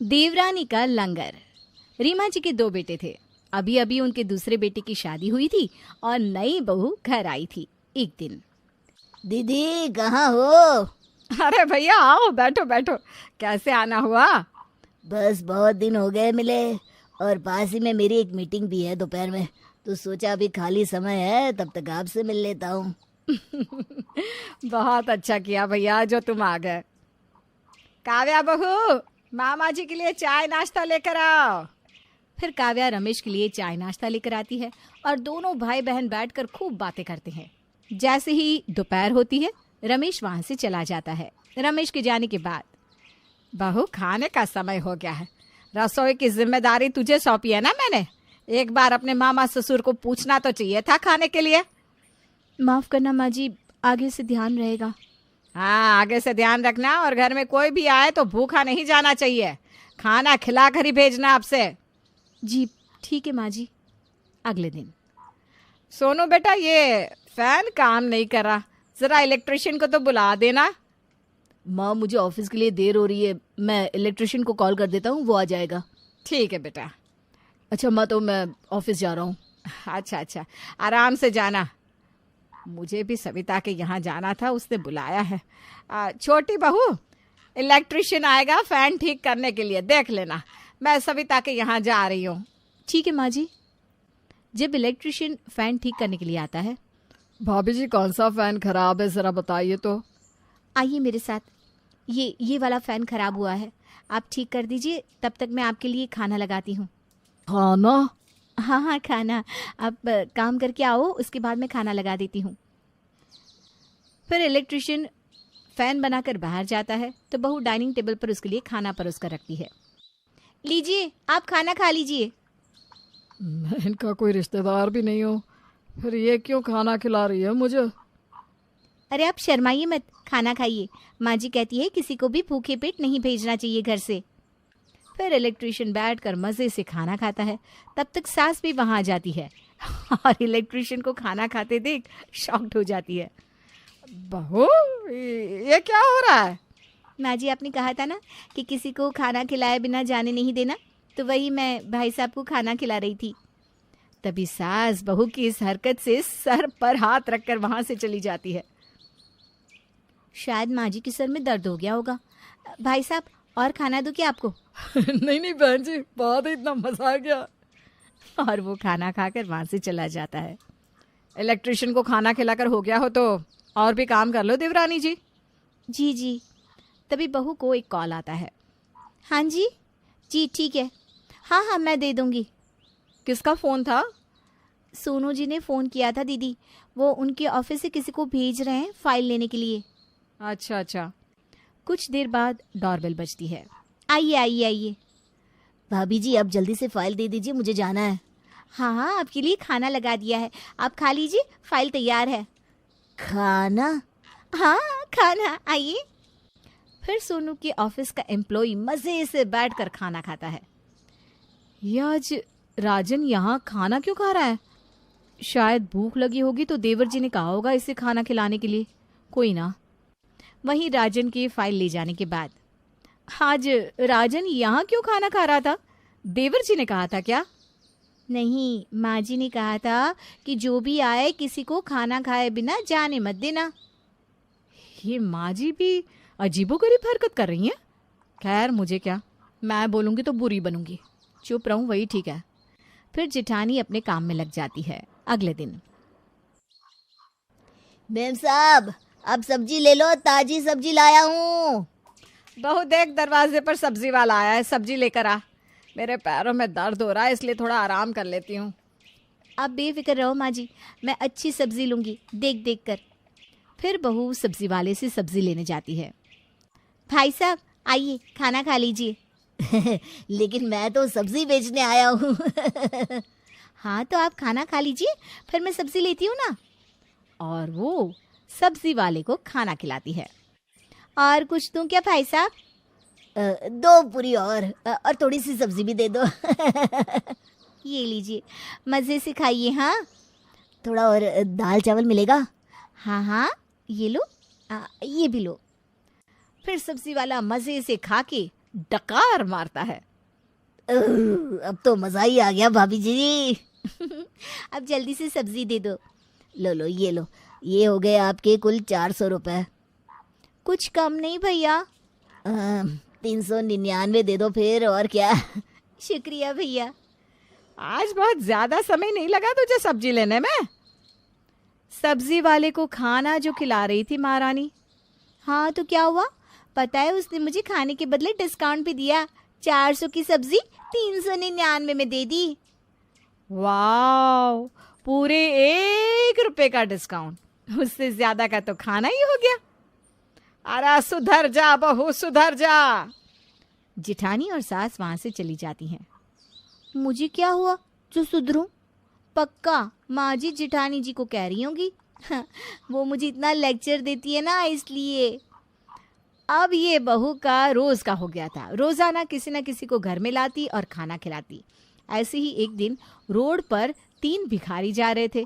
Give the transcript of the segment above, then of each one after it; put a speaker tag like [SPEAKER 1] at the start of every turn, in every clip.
[SPEAKER 1] देवरानी का लंगर। रीमा जी के दो बेटे थे। अभी अभी उनके दूसरे बेटे की शादी हुई थी और नई बहू घर आई थी। एक दिन,
[SPEAKER 2] दीदी कहाँ हो?
[SPEAKER 3] अरे भैया आओ, बैठो बैठो। कैसे आना हुआ?
[SPEAKER 2] बस बहुत दिन हो गए मिले, और पास ही में मेरी एक मीटिंग भी है दोपहर में, तो सोचा अभी खाली समय है तब तक आपसे मिल लेता हूँ।
[SPEAKER 3] बहुत अच्छा किया भैया जो तुम आ गए। काव्या बहू, मामा जी के लिए चाय नाश्ता लेकर आओ।
[SPEAKER 1] फिर काव्या रमेश के लिए चाय नाश्ता लेकर आती है और दोनों भाई बहन बैठकर खूब बातें करते हैं। जैसे ही दोपहर होती है, रमेश वहां से चला जाता है। रमेश के जाने के बाद,
[SPEAKER 3] बहू खाने का समय हो गया है। रसोई की जिम्मेदारी तुझे सौंपी है ना मैंने। एक बार अपने मामा ससुर को पूछना तो चाहिए था खाने के लिए।
[SPEAKER 1] माफ करना माँ जी, आगे से ध्यान रहेगा।
[SPEAKER 3] हाँ, आगे से ध्यान रखना, और घर में कोई भी आए तो भूखा नहीं जाना चाहिए। खाना खिला कर ही भेजना आपसे।
[SPEAKER 1] जी ठीक है माँ जी। अगले दिन,
[SPEAKER 3] सोनू बेटा, ये फैन काम नहीं कर रहा, जरा इलेक्ट्रिशियन को तो बुला देना।
[SPEAKER 2] माँ मुझे ऑफिस के लिए देर हो रही है, मैं इलेक्ट्रिशियन को कॉल कर देता हूँ, वो आ जाएगा।
[SPEAKER 3] ठीक है बेटा।
[SPEAKER 2] अच्छा माँ, तो मैं ऑफिस जा रहा हूँ।
[SPEAKER 3] अच्छा अच्छा, आराम से जाना। मुझे भी सविता के यहाँ जाना था, उसने बुलाया है। छोटी बहू, इलेक्ट्रिशियन आएगा फैन ठीक करने के लिए, देख लेना। मैं सविता के यहाँ जा रही हूँ।
[SPEAKER 1] ठीक है माँ जी। जब इलेक्ट्रिशियन फैन ठीक करने के लिए आता है,
[SPEAKER 3] भाभी जी कौन सा फैन खराब है, जरा बताइए तो।
[SPEAKER 1] आइए मेरे साथ। ये वाला फैन खराब हुआ है, आप ठीक कर दीजिए, तब तक मैं आपके लिए खाना लगाती हूँ।
[SPEAKER 2] खाना?
[SPEAKER 1] हाँ हाँ खाना, आप काम करके आओ, उसके बाद मैं खाना लगा देती हूँ। फिर इलेक्ट्रिशियन फैन बनाकर बाहर जाता है तो बहू डाइनिंग टेबल पर उसके लिए खाना परोस कर रखती है। लीजिए, आप खाना खा लीजिए।
[SPEAKER 3] मैं इनका कोई रिश्तेदार भी नहीं हूँ, फिर ये क्यों खाना खिला रही है मुझे?
[SPEAKER 1] अरे आप शर्माइए मत, खाना खाइए। माँ जी कहती है किसी को भी भूखे पेट नहीं भेजना चाहिए घर से। फिर इलेक्ट्रिशियन बैठकर मजे से खाना खाता है। तब तक सास भी वहां आ जाती है और इलेक्ट्रिशियन को खाना खाते देख शॉक्ड हो जाती है।
[SPEAKER 3] बहू, ये क्या हो रहा है?
[SPEAKER 1] माँ जी, आपने कहा था ना कि किसी को खाना खिलाए बिना जाने नहीं देना, तो वही मैं भाई साहब को खाना खिला रही थी। तभी सास बहू की इस हरकत से सर पर हाथ रखकर वहां से चली जाती है। शायद माँ जी के सर में दर्द हो गया होगा। भाई साहब, और खाना दूं क्या आपको?
[SPEAKER 3] नहीं नहीं बहन जी, बहुत इतना मजा आ गया।
[SPEAKER 1] और वो खाना खाकर वहां से चला जाता है।
[SPEAKER 3] इलेक्ट्रिशियन को खाना खिलाकर हो गया हो तो और भी काम कर लो देवरानी जी।
[SPEAKER 1] जी जी। तभी बहू को एक कॉल आता है। हाँ जी, जी ठीक है, हाँ हाँ मैं दे दूंगी।
[SPEAKER 3] किसका फोन था?
[SPEAKER 1] सोनू जी ने फ़ोन किया था दीदी, वो उनके ऑफिस से किसी को भेज रहे हैं फाइल लेने के लिए।
[SPEAKER 3] अच्छा अच्छा।
[SPEAKER 1] कुछ देर बाद डोरबेल बजती है। आइए आइए आइए।
[SPEAKER 2] भाभी जी आप जल्दी से फाइल दे दीजिए, मुझे जाना है।
[SPEAKER 1] हाँ हाँ, आपके लिए खाना लगा दिया है, आप खा लीजिए, फाइल तैयार है।
[SPEAKER 2] खाना?
[SPEAKER 1] हाँ खाना, आइए। फिर सोनू के ऑफिस का एम्प्लॉय मज़े से बैठकर खाना खाता है।
[SPEAKER 3] ये आज राजन यहाँ खाना क्यों खा रहा है?
[SPEAKER 1] शायद भूख लगी होगी तो देवर जी ने कहा होगा इसे खाना खिलाने के लिए। कोई ना। वहीं राजन की फाइल ले जाने के बाद, आज राजन यहाँ क्यों खाना खा रहा था? देवर जी ने कहा था क्या? नहीं, माँ जी ने कहा था कि जो भी आए किसी को खाना खाए बिना जाने मत देना।
[SPEAKER 3] ये माँ जी भी अजीबोगरीब हरकत कर रही हैं। खैर मुझे क्या, मैं बोलूँगी तो बुरी बनूंगी।
[SPEAKER 1] चुप रहूं वही ठीक है। फिर जेठानी अपने काम में लग जाती है। अगले दिन,
[SPEAKER 2] मैम साहब आप सब्जी ले लो, ताजी सब्जी लाया हूँ।
[SPEAKER 3] बहू देख, दरवाजे पर सब्जी वाला आया है, सब्जी लेकर आ। मेरे पैरों में दर्द हो रहा है, इसलिए थोड़ा आराम कर लेती हूँ।
[SPEAKER 1] आप बेफिक्र रहो माँ जी, मैं अच्छी सब्जी लूँगी देख देख कर। फिर बहू सब्जी वाले से सब्जी लेने जाती है। भाई साहब आइए, खाना खा लीजिए।
[SPEAKER 2] लेकिन मैं तो सब्जी बेचने आया हूँ।
[SPEAKER 1] हाँ तो आप खाना खा लीजिए, फिर मैं सब्जी लेती हूँ ना। और वो सब्जी वाले को खाना खिलाती है। और कुछ दूँ क्या भाई साहब?
[SPEAKER 2] 2 पूरी और थोड़ी सी सब्जी भी दे दो।
[SPEAKER 1] ये लीजिए, मज़े से खाइए। हाँ
[SPEAKER 2] थोड़ा और दाल चावल मिलेगा?
[SPEAKER 1] हाँ हाँ, ये लो, ये भी लो। फिर सब्जी वाला मज़े से खा के
[SPEAKER 3] डकार मारता है।
[SPEAKER 2] अब तो मजा ही आ गया भाभी जी। अब जल्दी से सब्जी दे दो। लो ये हो गए आपके कुल 400 रुपए।
[SPEAKER 1] कुछ कम नहीं भैया?
[SPEAKER 2] 399 दे दो फिर, और क्या।
[SPEAKER 1] शुक्रिया भैया।
[SPEAKER 3] आज बहुत ज्यादा समय नहीं लगा तुझे सब्जी लेने में।
[SPEAKER 1] सब्जी वाले को खाना जो खिला रही थी महारानी। हाँ तो क्या हुआ? पता है उसने मुझे खाने के बदले डिस्काउंट भी दिया। 400 की सब्जी 399 में दे दी।
[SPEAKER 3] वाह, पूरे 1 रुपए का डिस्काउंट। उससे ज्यादा का तो खाना ही हो गया। अरे सुधर जा बहू, सुधर जा।
[SPEAKER 1] जिठानी और सास वहां से चली जाती हैं। मुझे क्या हुआ जो सुधरूं? पक्का माँ जी जिठानी जी को कह रही होंगी। वो मुझे इतना लेक्चर देती है ना, इसलिए। अब ये बहू का रोज का हो गया था। रोजाना किसी न किसी को घर में लाती और खाना खिलाती। ऐसे ही एक दिन रोड पर 3 भिखारी जा रहे थे।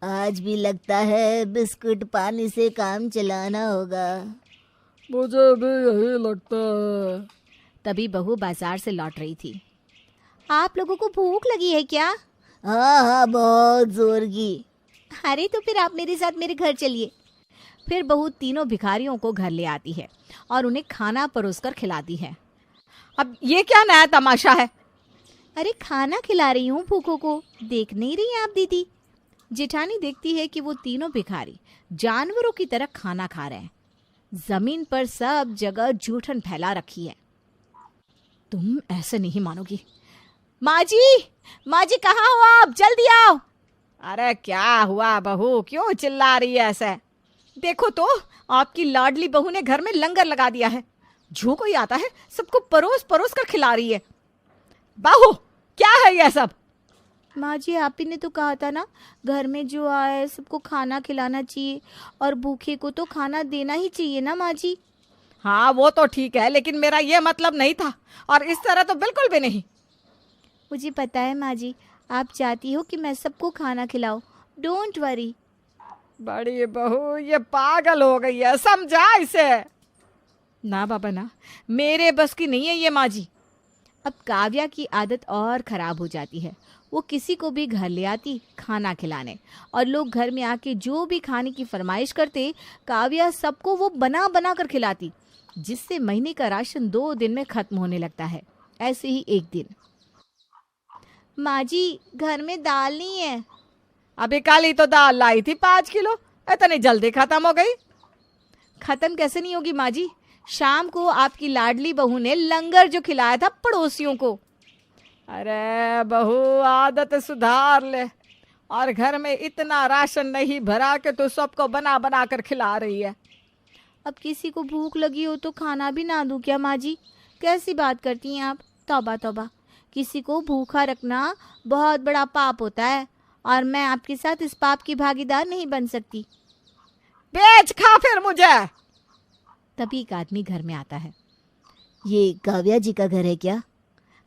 [SPEAKER 2] आज भी लगता है बिस्कुट पानी से काम चलाना होगा।
[SPEAKER 3] मुझे भी यही लगता है।
[SPEAKER 1] तभी बहू बाजार से लौट रही थी। आप लोगों को भूख लगी है क्या?
[SPEAKER 2] हाँ बहुत जोर की।
[SPEAKER 1] अरे तो फिर आप मेरे साथ मेरे घर चलिए। फिर बहू तीनों भिखारियों को घर ले आती है और उन्हें खाना परोसकर खिलाती है।
[SPEAKER 3] अब ये क्या नया तमाशा है?
[SPEAKER 1] अरे खाना खिला रही हूँ भूखों को, देख नहीं रही आप दीदी? जेठानी देखती है कि वो तीनों भिखारी जानवरों की तरह खाना खा रहे हैं। जमीन पर सब जगह जूठन फैला रखी है। तुम ऐसे नहीं मानोगी। माँ जी कहाँ हो आप? जल्दी आओ।
[SPEAKER 3] अरे क्या हुआ बहू, क्यों चिल्ला रही है ऐसे?
[SPEAKER 1] देखो तो आपकी लाडली बहू ने घर में लंगर लगा दिया है। जो कोई आता है सबको परोस परोस कर खिला रही है।
[SPEAKER 3] बहू क्या है ये सब?
[SPEAKER 1] माँ जी आप ही ने तो कहा था ना, घर में जो आए सबको खाना खिलाना चाहिए और भूखे को तो खाना देना ही चाहिए ना माँ जी।
[SPEAKER 3] हाँ वो तो ठीक है, लेकिन मेरा ये मतलब नहीं था, और इस तरह तो बिल्कुल भी नहीं।
[SPEAKER 1] मुझे पता है माँ जी, आप चाहती हो कि मैं सबको खाना खिलाऊं। Don't worry.
[SPEAKER 3] बड़ी बहू ये पागल हो गई है, समझा इसे।
[SPEAKER 1] ना बाबा ना, मेरे बस की नहीं है ये माँ जी। अब काव्या की आदत और खराब हो जाती है। वो किसी को भी घर ले आती खाना खिलाने, और लोग घर में आके जो भी खाने की फरमाइश करते काव्या सबको वो बना बना कर खिलाती, जिससे महीने का राशन 2 दिन में खत्म होने लगता है। ऐसे ही एक दिन, माँ जी घर में दाल नहीं है।
[SPEAKER 3] अभी कल ही तो दाल लाई थी 5 किलो, इतनी जल्दी खत्म हो गई?
[SPEAKER 1] खत्म कैसे नहीं होगी माँ जी? शाम को आपकी लाडली बहू ने लंगर जो खिलाया था पड़ोसियों को।
[SPEAKER 3] अरे बहू आदत सुधार ले, और घर में इतना राशन नहीं भरा कि तू सबको बना बना कर खिला रही है।
[SPEAKER 1] अब किसी को भूख लगी हो तो खाना भी ना दूं क्या माँ जी? कैसी बात करती हैं आप? तौबा तौबा, किसी को भूखा रखना बहुत बड़ा पाप होता है, और मैं आपके साथ इस पाप की भागीदार नहीं बन सकती।
[SPEAKER 3] बेच खा फिर मुझे।
[SPEAKER 1] तभी एक आदमी घर में आता है।
[SPEAKER 2] ये काव्या जी का घर है क्या?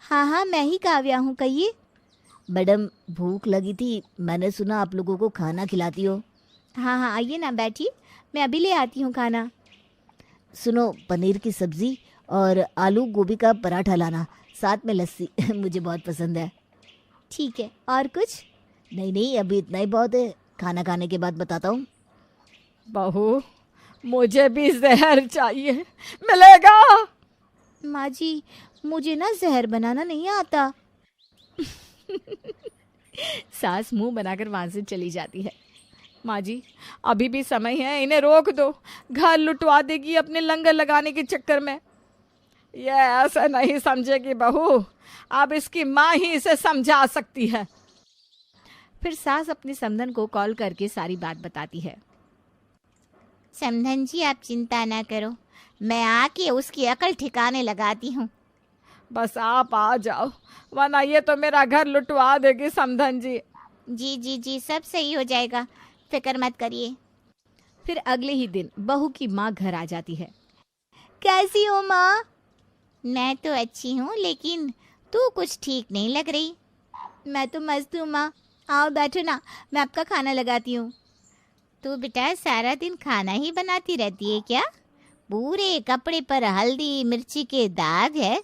[SPEAKER 1] हाँ मैं ही काव्या हूँ, कहिए।
[SPEAKER 2] मैडम भूख लगी थी, मैंने सुना आप लोगों को खाना खिलाती हो।
[SPEAKER 1] हाँ आइए ना बैठिए, मैं अभी ले आती हूँ खाना।
[SPEAKER 2] सुनो, पनीर की सब्जी और आलू गोभी का पराठा लाना, साथ में लस्सी। मुझे बहुत पसंद है।
[SPEAKER 1] ठीक है, और कुछ?
[SPEAKER 2] नहीं अभी इतना ही बहुत है, खाना खाने के बाद बताता हूँ।
[SPEAKER 3] बहू मुझे भी जहर चाहिए, मिलेगा?
[SPEAKER 1] माँ जी मुझे ना जहर बनाना नहीं आता। सास मुंह बनाकर वहां से चली जाती है।
[SPEAKER 3] माँ जी अभी भी समय है, इन्हें रोक दो, घर लुटवा देगी अपने लंगर लगाने के चक्कर में। ये ऐसा नहीं समझेगी बहू, अब इसकी माँ ही इसे समझा सकती है।
[SPEAKER 1] फिर सास अपनी समधन को कॉल करके सारी बात बताती है। समधन जी आप चिंता ना करो, मैं आके उसकी अकल ठिकाने लगाती हूँ।
[SPEAKER 3] बस आप आ जाओ, वरना ये तो मेरा घर लुटवा देगी समधन जी।
[SPEAKER 1] जी सब सही हो जाएगा, फिक्र मत करिए। फिर अगले ही दिन बहू की माँ घर आ जाती है। कैसी हो माँ? मैं तो अच्छी हूँ, लेकिन तू कुछ ठीक नहीं लग रही। मैं तो मस्त हूँ माँ, आओ बैठो ना, मैं आपका खाना लगाती हूँ। तू बेटा सारा दिन खाना ही बनाती रहती है क्या?
[SPEAKER 2] पूरे कपड़े पर हल्दी मिर्ची के दाग है।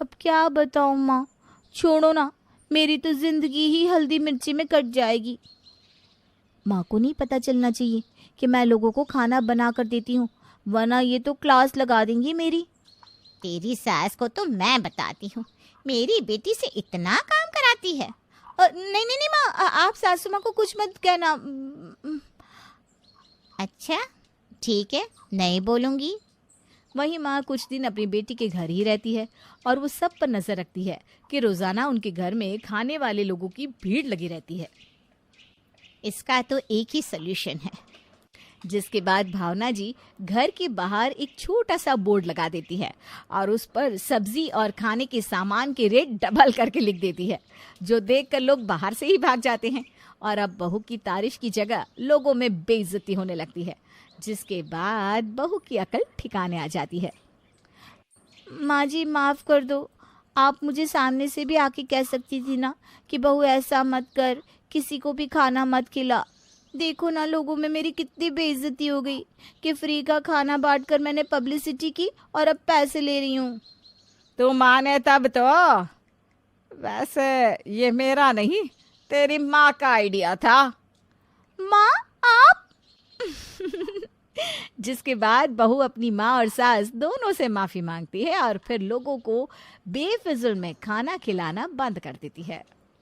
[SPEAKER 1] अब क्या बताऊं माँ, छोड़ो ना, मेरी तो जिंदगी ही हल्दी मिर्ची में कट जाएगी। माँ को नहीं पता चलना चाहिए कि मैं लोगों को खाना बना कर देती हूँ, वरना ये तो क्लास लगा देंगी मेरी।
[SPEAKER 2] तेरी सास को तो मैं बताती हूँ, मेरी बेटी से इतना काम कराती है।
[SPEAKER 1] नहीं नहीं नहीं माँ, आप सासू माँ को कुछ मत कहना।
[SPEAKER 2] अच्छा ठीक है, नहीं बोलूँगी।
[SPEAKER 1] वहीं माँ कुछ दिन अपनी बेटी के घर ही रहती है और वो सब पर नजर रखती है कि रोजाना उनके घर में खाने वाले लोगों की भीड़ लगी रहती है।
[SPEAKER 2] इसका तो एक ही सल्यूशन है।
[SPEAKER 1] जिसके बाद भावना जी घर के बाहर एक छोटा सा बोर्ड लगा देती है और उस पर सब्जी और खाने के सामान के रेट डबल करके लिख देती है, जो देखकर लोग बाहर से ही भाग जाते हैं। और अब बहू की तारीफ की जगह लोगों में बेइज्जती होने लगती है, जिसके बाद बहू की अकल ठिकाने आ जाती है। माँ जी माफ़ कर दो, आप मुझे सामने से भी आके कह सकती थी ना कि बहू ऐसा मत कर, किसी को भी खाना मत खिला। देखो ना लोगों में मेरी कितनी बेइज्जती हो गई कि फ्री का खाना बांटकर मैंने पब्लिसिटी की और अब पैसे ले रही हूँ।
[SPEAKER 3] तू माने तब तो। वैसे ये मेरा नहीं, तेरी माँ का आइडिया था।
[SPEAKER 1] माँ आप जिसके बाद बहू अपनी माँ और सास दोनों से माफी मांगती है और फिर लोगों को बेफिजुल में खाना खिलाना बंद कर देती है।